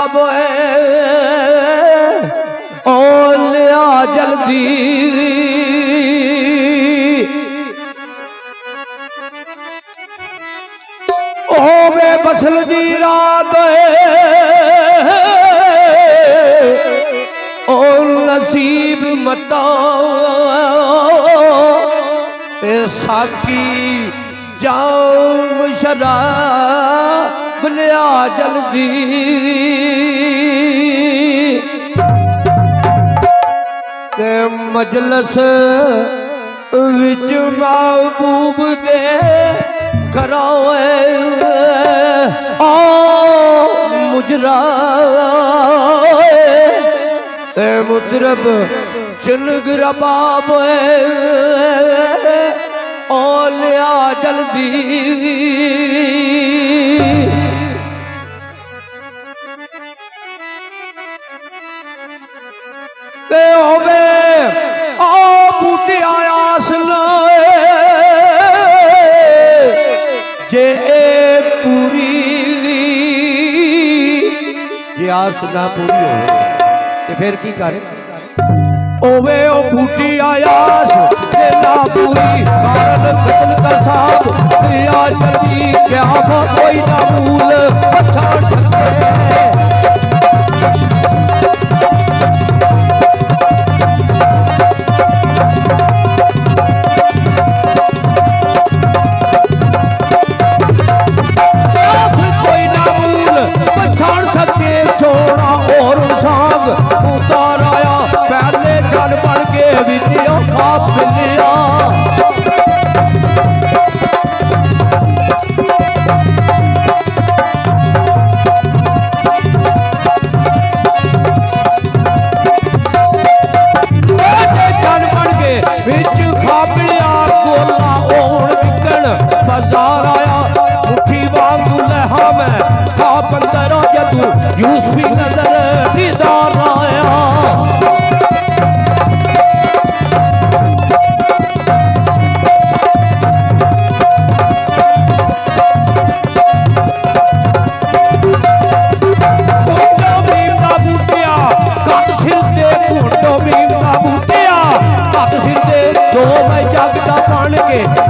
रबाब ओ लिया जल्दी ओवे बसल दी रात ओ नसीब मता साकी जाम शराब लिया जल्दी ते मजलस विच महबूब दे करावे आ मुजरा ते मुतरब चुनग रबाब ओ लिया जल्दी ते होवे आ बूटे आयास जे पूरी जे आस ना पूरी हो ते फिर की करे ओवे ओ बूटी आयास जे ना पूरी कारण कत्ल कर साहब लिया जल्दी क्या कोई ना भूल पछाड़ सके छोड़ा और सांग उतार आया पहले जल बन के विद्या खाप लिया जल बन के विच खाप लिया गोला और विकन बाजार आया मुट्ठी वांग लहा में खा बंदर जदू यूसुफी नजर दीदार आया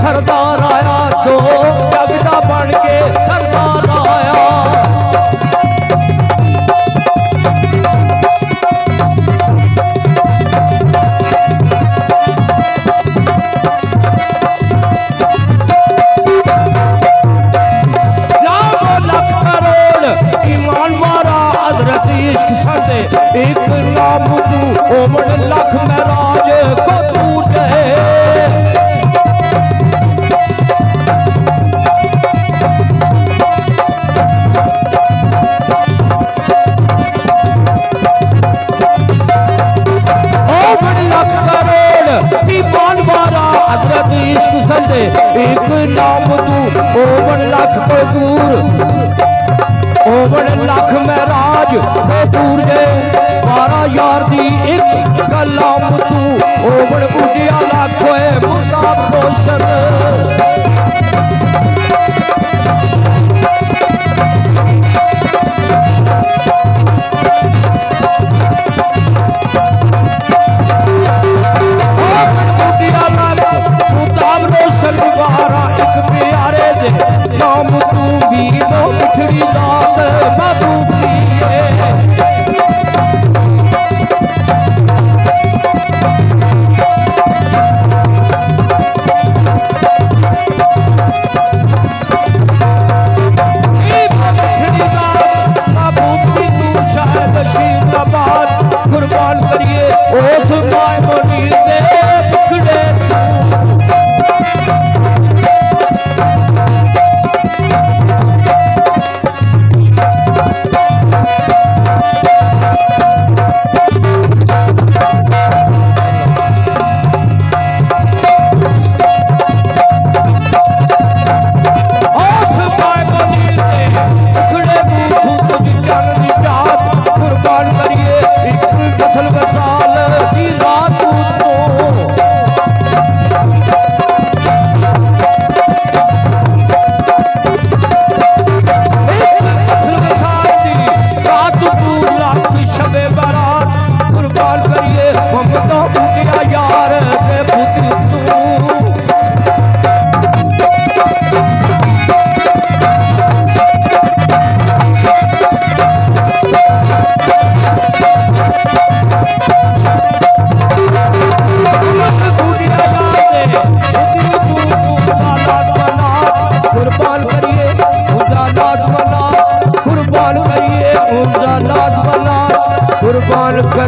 सरदार आया तो जगदा बन के सरदार आया लाख करोड़ ईमान वारा हजरत इश्क संदे एक नाम तू ओमन लख महराज को दूर गए एक नाम तू ओवन लाख को दूर ओवन लाख महराज को दूर जे 12 यार दी एक कलाम तू ओवन बुझिया लाख होए मुताब रोशन नाम तू भी नो मिठड़ी दात महबूब दिए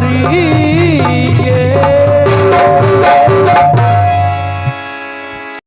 करी